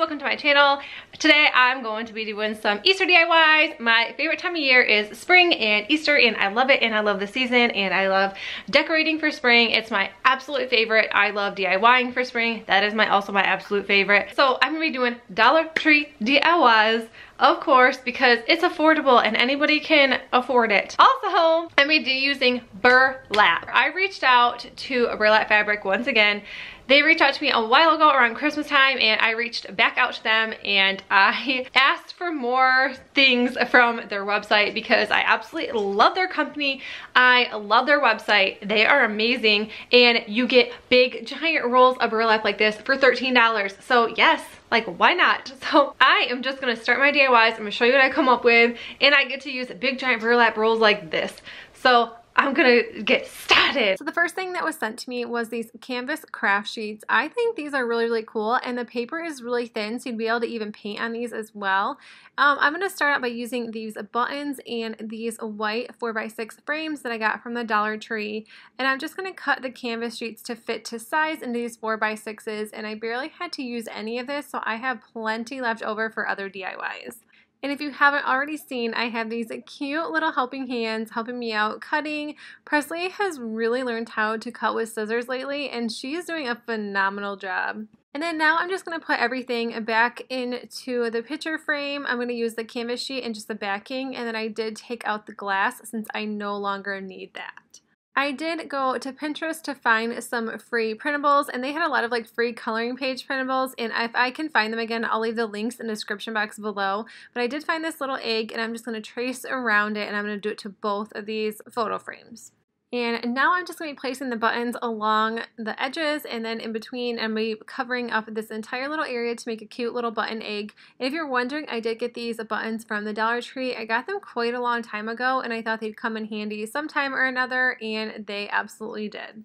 welcome to my channel. Today I'm going to be doing some Easter DIYs. My favorite time of year is spring and Easter, and I love it, and I love the season, and I love decorating for spring. It's my absolute favorite. I love DIYing for spring. That is also my absolute favorite. So I'm gonna be doing Dollar Tree DIYs, of course, because it's affordable and anybody can afford it. Also, I'm gonna be using burlap. I reached out to a burlap fabric once again. They reached out to me a while ago around Christmas time, and I reached back out to them and I asked for more things from their website because I absolutely love their company. I love their website. They are amazing, and you get big giant rolls of burlap like this for $13. So yes, like why not? So I am just gonna start my DIYs. I'm gonna show you what I come up with, and I get to use big giant burlap rolls like this. So I'm gonna get started. So the first thing that was sent to me was these canvas craft sheets. I think these are really, really cool, and the paper is really thin, so you'd be able to even paint on these as well. I'm gonna start out by using these buttons and these white 4x6 frames that I got from the Dollar Tree, and I'm just gonna cut the canvas sheets to fit to size into these 4x6s, and I barely had to use any of this, so I have plenty left over for other DIYs. And if you haven't already seen, I have these cute little helping hands helping me out cutting. Presley has really learned how to cut with scissors lately, and she's doing a phenomenal job. And then now I'm just going to put everything back into the picture frame. I'm going to use the canvas sheet and just the backing, and then I did take out the glass since I no longer need that. I did go to Pinterest to find some free printables, and they had a lot of like free coloring page printables, and if I can find them again, I'll leave the links in the description box below. But I did find this little egg, and I'm just going to trace around it, and I'm going to do it to both of these photo frames. And now I'm just going to be placing the buttons along the edges, and then in between I'm going to be covering up this entire little area to make a cute little button egg. And if you're wondering, I did get these buttons from the Dollar Tree. I got them quite a long time ago, and I thought they'd come in handy sometime or another, and they absolutely did.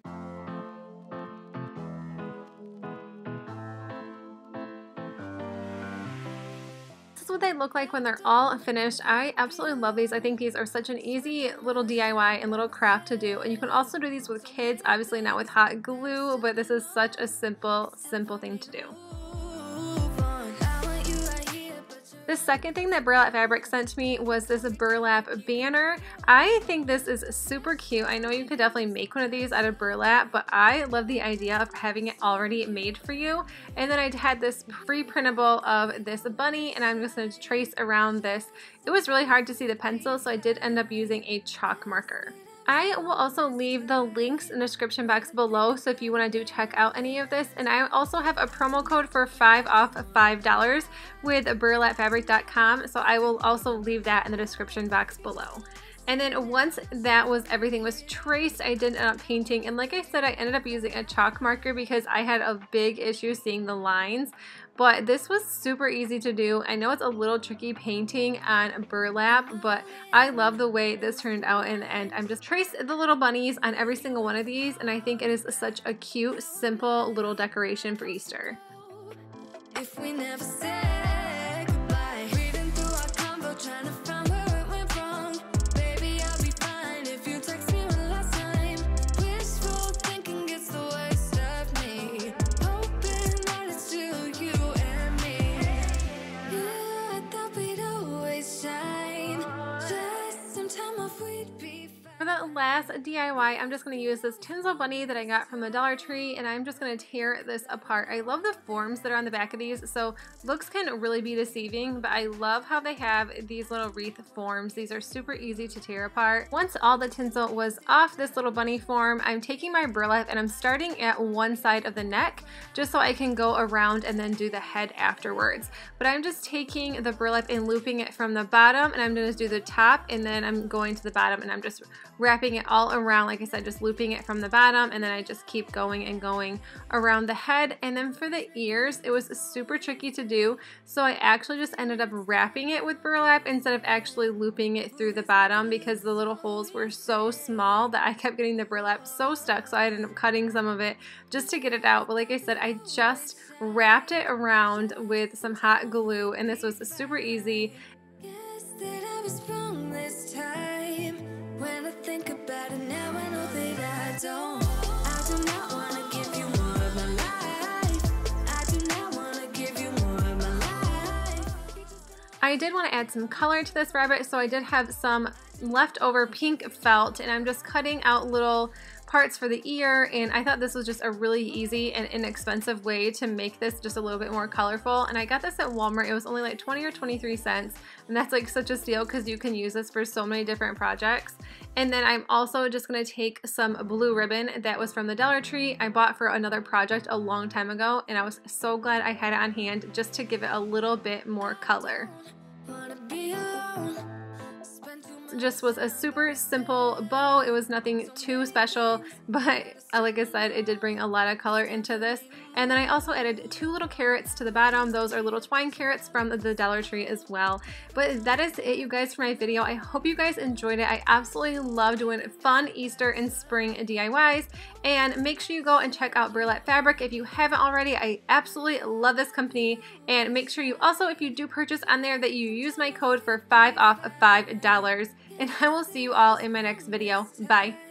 What they look like when they're all finished. I absolutely love these. I think these are such an easy little DIY and little craft to do, and you can also do these with kids, obviously not with hot glue, but this is such a simple thing to do. The second thing that Burlap Fabric sent to me was this burlap banner. I think this is super cute. I know you could definitely make one of these out of burlap, but I love the idea of having it already made for you. And then I had this free printable of this bunny, and I'm just going to trace around this. It was really hard to see the pencil, so I did end up using a chalk marker. I will also leave the links in the description box below, so if you want to check out any of this. And I also have a promo code for 5 off $5 with burlapfabric.com, so I will also leave that in the description box below. And then once everything was traced, I did end up painting, and like I said, I ended up using a chalk marker because I had a big issue seeing the lines. But this was super easy to do. I know it's a little tricky painting on burlap, but I love the way this turned out in the end. I'm just traced the little bunnies on every single one of these, and I think it is such a cute, simple little decoration for Easter. If we never said goodbye, reading through our convo, trying to find where it went wrong. Baby, I'll be fine if you text me one last time. Wishful thinking gets the worst of me. Hoping that it's still you. For the last DIY, I'm just going to use this tinsel bunny that I got from the Dollar Tree, and I'm just going to tear this apart. I love the forms that are on the back of these, so looks can really be deceiving, but I love how they have these little wreath forms. These are super easy to tear apart. Once all the tinsel was off this little bunny form, I'm taking my burlap and I'm starting at one side of the neck just so I can go around and then do the head afterwards. But I'm just taking the burlap and looping it from the bottom, and I'm going to do the top, and then I'm going to the bottom, and I'm just wrapping it all around, like I said, just looping it from the bottom, and then I just keep going and going around the head. And then for the ears, it was super tricky to do, so I actually just ended up wrapping it with burlap instead of actually looping it through the bottom because the little holes were so small that I kept getting the burlap so stuck, so I ended up cutting some of it just to get it out. But like I said, I just wrapped it around with some hot glue, and this was super easy. When I think about it now, I know that I do not want to give you more of my life. I do not want to give you more of my I did want to add some color to this rabbit, so I did have some leftover pink felt, and I'm just cutting out little parts for the ear, and I thought this was just a really easy and inexpensive way to make this just a little bit more colorful. And I got this at Walmart. It was only like 20 or 23 cents, and that's like such a steal because you can use this for so many different projects. And then I'm also just going to take some blue ribbon that was from the Dollar Tree. I bought for another project a long time ago, and I was so glad I had it on hand just to give it a little bit more color. Just was a super simple bow. It was nothing too special, but like I said, it did bring a lot of color into this. And then I also added 2 little carrots to the bottom. Those are little twine carrots from the Dollar Tree as well. But that is it, you guys, for my video. I hope you guys enjoyed it. I absolutely love doing fun Easter and spring DIYs. And make sure you go and check out Burlap Fabric if you haven't already. I absolutely love this company. And make sure you also, if you do purchase on there, that you use my code for 5 off of $5. And I will see you all in my next video. Bye.